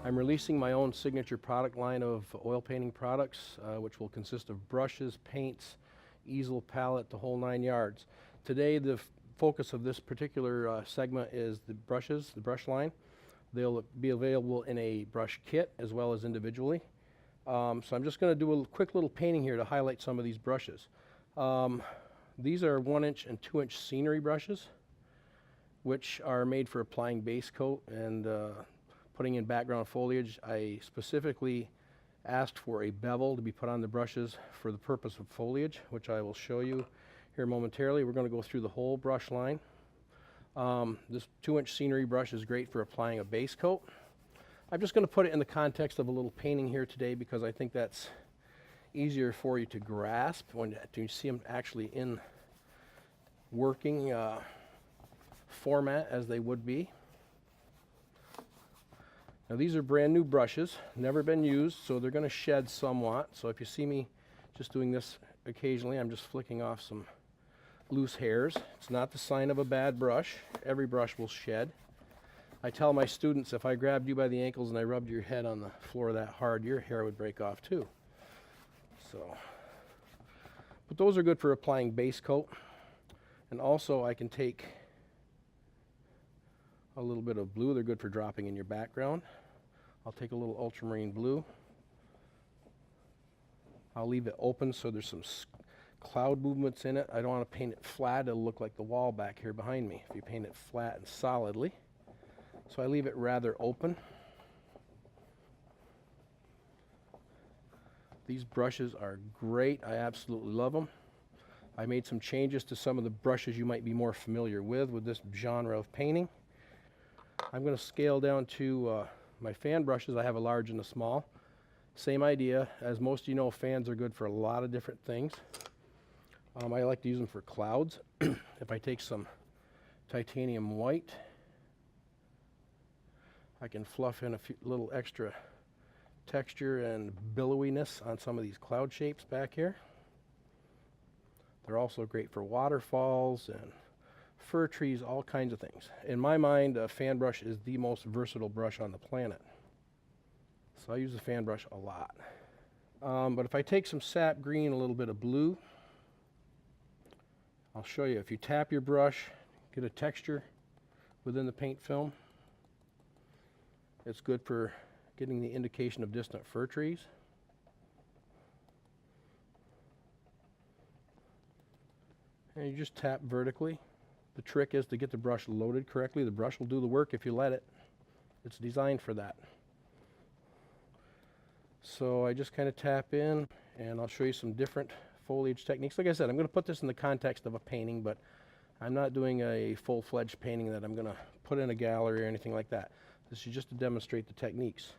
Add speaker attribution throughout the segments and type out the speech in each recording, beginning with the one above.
Speaker 1: I'm releasing my own signature product line of oil painting products, which will consist of brushes, paints, easel, palette, the whole 9 yards. Today the focus of this particular segment is the brushes, the brush line. They'll be available in a brush kit as well as individually. So I'm just going to do a quick little painting here to highlight some of these brushes. These are 1-inch and 2-inch scenery brushes, which are made for applying base coat and putting in background foliage. I specifically asked for a bevel to be put on the brushes for the purpose of foliage, which I will show you here momentarily. We're going to go through the whole brush line. This 2-inch scenery brush is great for applying a base coat. I'm just going to put it in the context of a little painting here today because I think that's easier for you to grasp when you see them actually in working format as they would be. Now these are brand new brushes, never been used, so they're going to shed somewhat. So if you see me just doing this occasionally, I'm just flicking off some loose hairs. It's not the sign of a bad brush. Every brush will shed. I tell my students, if I grabbed you by the ankles and I rubbed your head on the floor that hard, your hair would break off too. So, but those are good for applying base coat. And also I can take a little bit of blue. They're good for dropping in your background. I'll take a little ultramarine blue. I'll leave it open so there's some cloud movements in it. I don't want to paint it flat. It'll look like the wall back here behind me if you paint it flat and solidly. So I leave it rather open. These brushes are great. I absolutely love them. I made some changes to some of the brushes you might be more familiar with this genre of painting. I'm going to scale down to my fan brushes. I have a large and a small. Same idea. As most of you know, fans are good for a lot of different things. I like to use them for clouds. If I take some titanium white, I can fluff in a little extra texture and billowiness on some of these cloud shapes back here. They're also great for waterfalls and fir trees, all kinds of things. In my mind, a fan brush is the most versatile brush on the planet. So I use a fan brush a lot. But if I take some sap green, a little bit of blue, I'll show you. If you tap your brush, get a texture within the paint film. It's good for getting the indication of distant fir trees. And you just tap vertically. The trick is to get the brush loaded correctly. The brush will do the work if you let it. It's designed for that. So I just kind of tap in, and I'll show you some different foliage techniques. Like I said, I'm going to put this in the context of a painting, but I'm not doing a full-fledged painting that I'm going to put in a gallery or anything like that. This is just to demonstrate the techniques.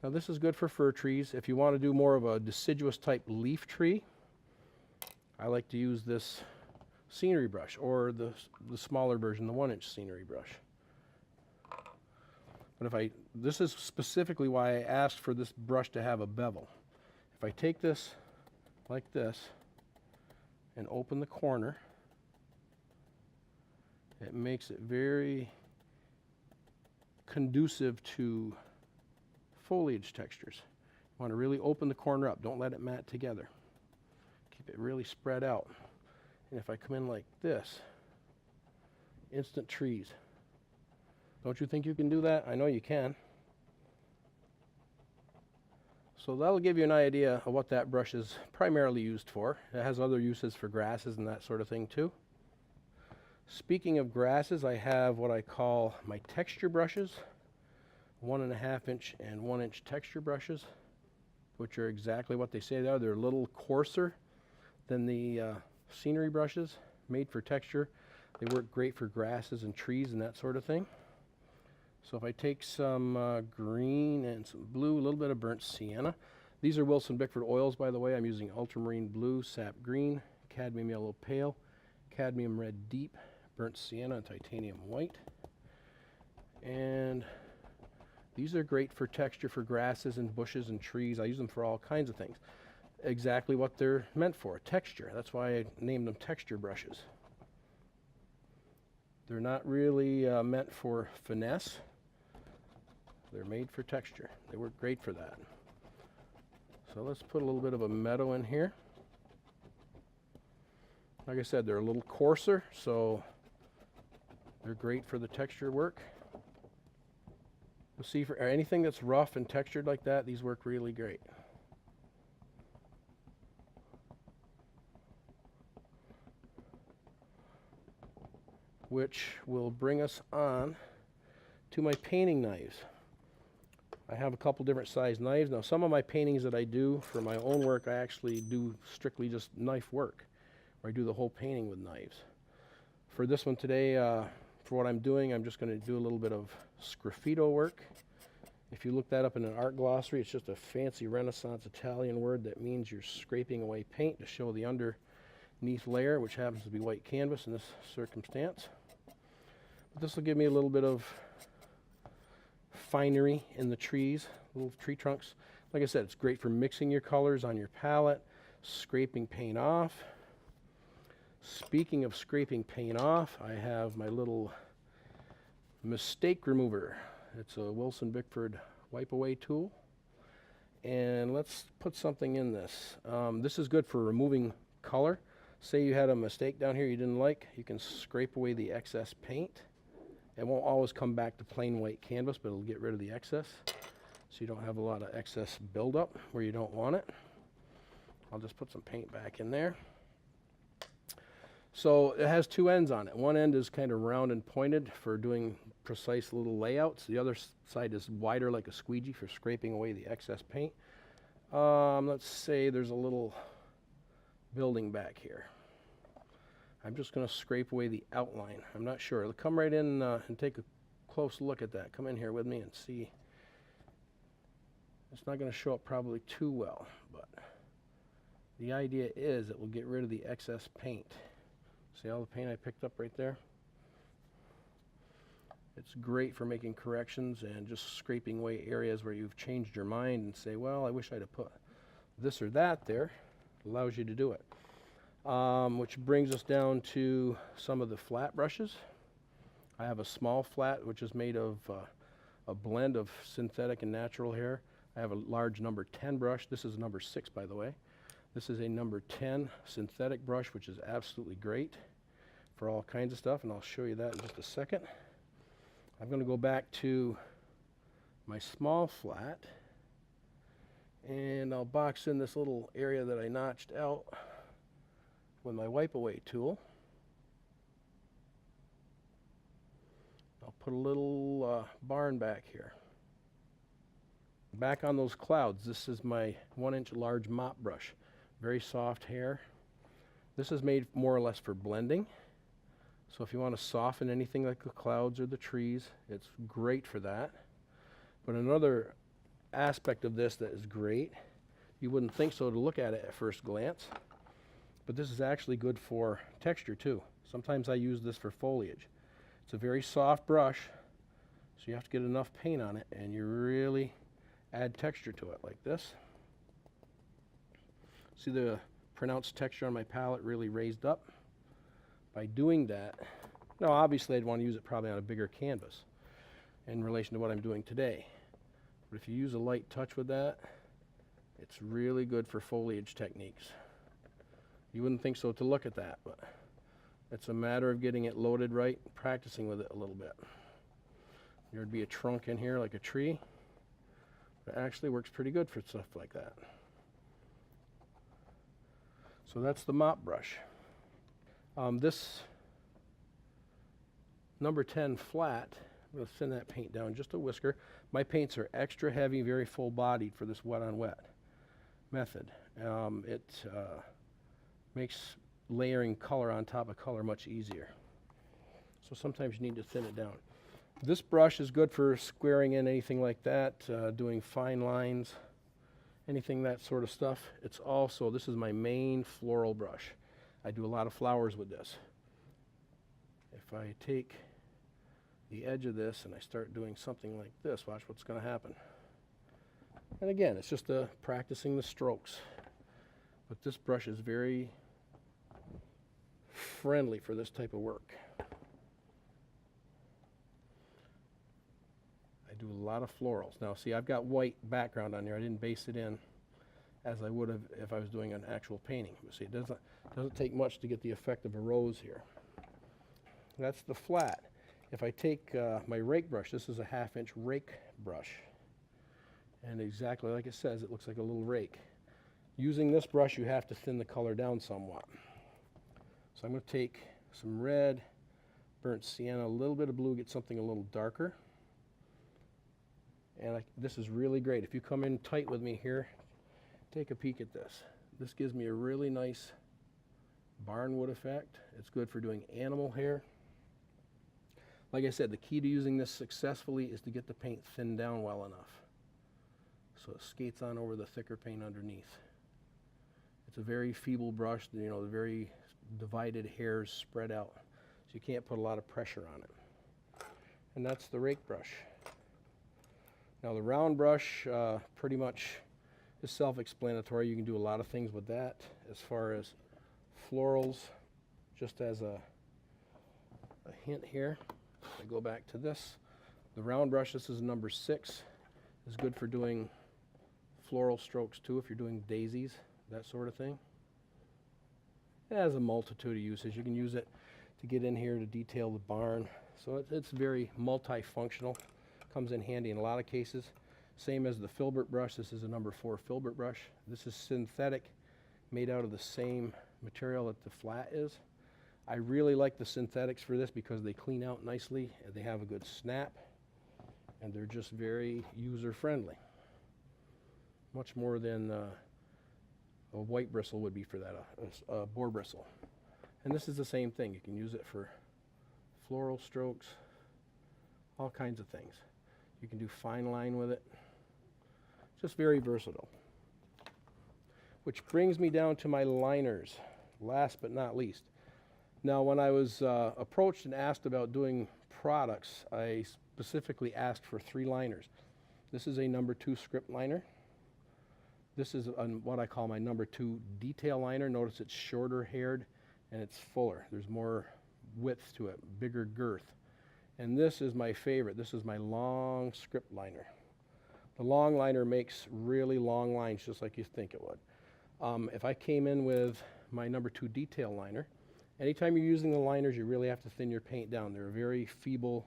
Speaker 1: Now this is good for fir trees. If you want to do more of a deciduous type leaf tree, I like to use this scenery brush, or the smaller version, the 1-inch scenery brush. But this is specifically why I asked for this brush to have a bevel. If I take this like this and open the corner, it makes it very conducive to foliage textures. You want to really open the corner up. Don't let it mat together. Keep it really spread out. And if I come in like this, instant trees. Don't you think you can do that? I know you can. So that'll give you an idea of what that brush is primarily used for. It has other uses for grasses and that sort of thing too. Speaking of grasses, I have what I call my texture brushes, 1.5-inch and 1-inch texture brushes, which are exactly what they say they are. They're a little coarser than the scenery brushes, made for texture. They work great for grasses and trees and that sort of thing. So if I take some green and some blue, a little bit of burnt sienna. These are Wilson Bickford oils, by the way. I'm using ultramarine blue, sap green, cadmium yellow pale, cadmium red deep, burnt sienna, and titanium white. And these are great for texture for grasses and bushes and trees. I use them for all kinds of things. Exactly what they're meant for, texture. That's why I named them texture brushes. They're not really meant for finesse. They're made for texture. They work great for that. So let's put a little bit of a meadow in here. Like I said, they're a little coarser, so they're great for the texture work. You'll see for anything that's rough and textured like that, these work really great. Which will bring us on to my painting knives. I have a couple different size knives. Now some of my paintings that I do for my own work, I actually do strictly just knife work, where I do the whole painting with knives. For this one today, for what I'm doing, I'm just going to do a little bit of sgraffito work. If you look that up in an art glossary, it's just a fancy Renaissance Italian word that means you're scraping away paint to show the underneath layer, which happens to be white canvas in this circumstance. But this will give me a little bit of finery in the trees, little tree trunks. Like I said, it's great for mixing your colors on your palette, scraping paint off. Speaking of scraping paint off, I have my little mistake remover. It's a Wilson Bickford wipe away tool. And let's put something in this. This is good for removing color. Say you had a mistake down here you didn't like, you can scrape away the excess paint. It won't always come back to plain white canvas, but it'll get rid of the excess, so you don't have a lot of excess buildup where you don't want it. I'll just put some paint back in there. So it has two ends on it. One end is kind of round and pointed for doing precise little layouts. The other side is wider like a squeegee for scraping away the excess paint. Let's say there's a little building back here. I'm just going to scrape away the outline. I'm not sure. Come right in and take a close look at that. Come in here with me and see. It's not going to show up probably too well, but the idea is it will get rid of the excess paint. See all the paint I picked up right there? It's great for making corrections and just scraping away areas where you've changed your mind and say, well, I wish I'd have put this or that there. It allows you to do it. Which brings us down to some of the flat brushes. I have a small flat, which is made of a blend of synthetic and natural hair. I have a large number 10 brush. This is a number 6, by the way. This is a number 10 synthetic brush, which is absolutely great for all kinds of stuff, and I'll show you that in just a second. I'm going to go back to my small flat, and I'll box in this little area that I notched out with my wipe away tool. I'll put a little barn back here. Back on those clouds, this is my 1-inch large mop brush. Very soft hair. This is made more or less for blending. So if you want to soften anything like the clouds or the trees, it's great for that. But another aspect of this that is great, you wouldn't think so to look at it at first glance, but this is actually good for texture too. Sometimes I use this for foliage. It's a very soft brush, so you have to get enough paint on it and you really add texture to it like this. See the pronounced texture on my palette really raised up? By doing that, now obviously I'd want to use it probably on a bigger canvas in relation to what I'm doing today. But if you use a light touch with that, it's really good for foliage techniques. You wouldn't think so to look at that, but it's a matter of getting it loaded right, practicing with it a little bit. There'd be a trunk in here like a tree. It actually works pretty good for stuff like that. So that's the mop brush. This number 10 flat, I'm going to thin that paint down just a whisker. My paints are extra heavy, very full bodied for this wet on wet method. It makes layering color on top of color much easier. So sometimes you need to thin it down. This brush is good for squaring in anything like that, doing fine lines, anything that sort of stuff. It's also, this is my main floral brush. I do a lot of flowers with this. If I take the edge of this and I start doing something like this, watch what's going to happen. And again, it's just practicing the strokes. But this brush is very friendly for this type of work. I do a lot of florals. Now see, I've got white background on there. I didn't base it in as I would have if I was doing an actual painting. You see, it doesn't take much to get the effect of a rose here. That's the flat. If I take my rake brush, this is a 1/2-inch rake brush. And exactly like it says, it looks like a little rake. Using this brush, you have to thin the color down somewhat. So I'm going to take some red, burnt sienna, a little bit of blue, get something a little darker. And this is really great. If you come in tight with me here, take a peek at this. This gives me a really nice barnwood effect. It's good for doing animal hair. Like I said, the key to using this successfully is to get the paint thinned down well enough so it skates on over the thicker paint underneath. It's a very feeble brush, you know, the very divided hairs spread out, so you can't put a lot of pressure on it. And that's the rake brush. Now the round brush pretty much is self-explanatory. You can do a lot of things with that as far as florals. Just as a hint here, I go back to this. The round brush, this is number 6, is good for doing floral strokes too, if you're doing daisies, that sort of thing. It has a multitude of uses. You can use it to get in here to detail the barn. So it's very multifunctional. Comes in handy in a lot of cases. Same as the Filbert brush. This is a number 4 Filbert brush. This is synthetic, made out of the same material that the flat is. I really like the synthetics for this because they clean out nicely, and they have a good snap, and they're just very user-friendly. Much more than a white bristle would be for that, a boar bristle. And this is the same thing. You can use it for floral strokes, all kinds of things. You can do fine line with it. Just very versatile. Which brings me down to my liners, last but not least. Now, when I was approached and asked about doing products, I specifically asked for 3 liners. This is a number 2 script liner. This is what I call my number 2 detail liner. Notice it's shorter haired and it's fuller. There's more width to it, bigger girth. And this is my favorite. This is my long script liner. The long liner makes really long lines, just like you think it would. If I came in with my number 2 detail liner, anytime you're using the liners, you really have to thin your paint down. They're a very feeble,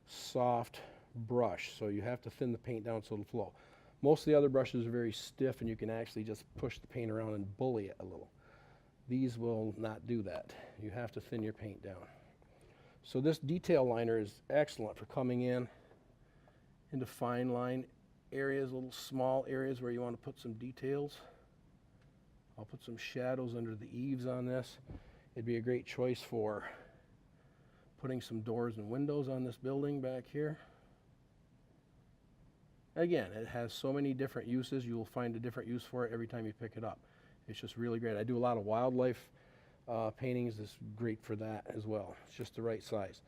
Speaker 1: soft brush, so you have to thin the paint down so it'll flow. Most of the other brushes are very stiff, and you can actually just push the paint around and bully it a little. These will not do that. You have to thin your paint down. So this detail liner is excellent for coming in into fine line areas, little small areas where you want to put some details. I'll put some shadows under the eaves on this. It'd be a great choice for putting some doors and windows on this building back here. Again, it has so many different uses. You will find a different use for it every time you pick it up. It's just really great. I do a lot of wildlife paintings. It's great for that as well. It's just the right size.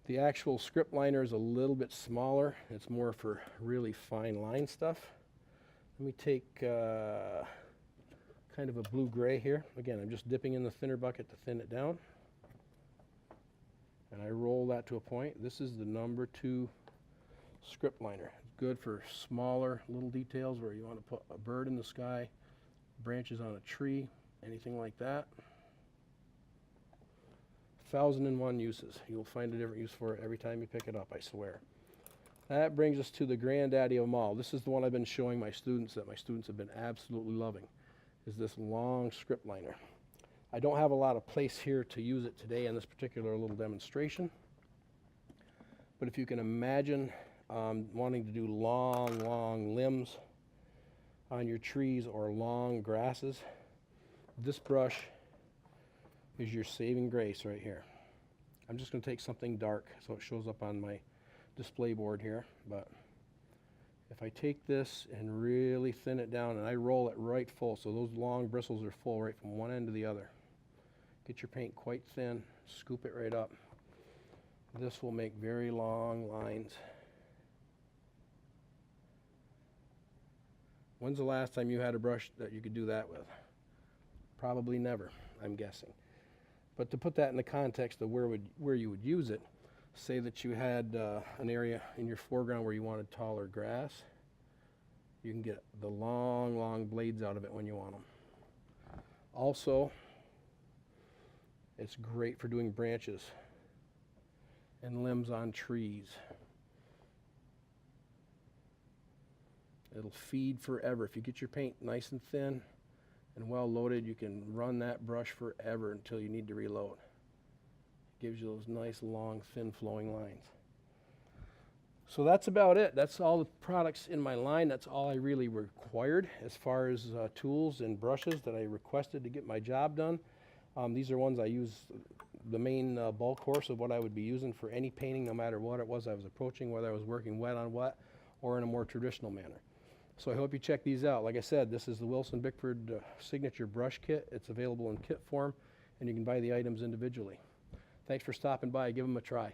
Speaker 1: The actual script liner is a little bit smaller. It's more for really fine line stuff. Let me take kind of a blue-gray here. Again, I'm just dipping in the thinner bucket to thin it down. And I roll that to a point. This is the number 2 script liner. It's good for smaller little details where you want to put a bird in the sky, branches on a tree, anything like that. 1,001 uses. You'll find a different use for it every time you pick it up, I swear. That brings us to the granddaddy of them all. This is the one I've been showing my students that my students have been absolutely loving, is this long script liner. I don't have a lot of place here to use it today in this particular little demonstration, but if you can imagine wanting to do long limbs on your trees or long grasses, this brush is your saving grace right here. I'm just going to take something dark so it shows up on my display board here, but if I take this and really thin it down and I roll it right full, so those long bristles are full right from one end to the other. Get your paint quite thin, scoop it right up. This will make very long lines. When's the last time you had a brush that you could do that with? Probably never, I'm guessing. But to put that in the context of where you would use it, Say that you had an area in your foreground where you wanted taller grass. You can get the long, long blades out of it when you want them. Also, it's great for doing branches and limbs on trees. It'll feed forever. If you get your paint nice and thin and well loaded, you can run that brush forever until you need to reload. It gives you those nice, long, thin flowing lines. So that's about it. That's all the products in my line. That's all I really required as far as tools and brushes that I requested to get my job done. These are ones I use, the main bulk course of what I would be using for any painting, no matter what it was I was approaching, whether I was working wet on wet or in a more traditional manner. So I hope you check these out. Like I said, this is the Wilson Bickford Signature Brush Kit. It's available in kit form, and you can buy the items individually. Thanks for stopping by. Give them a try.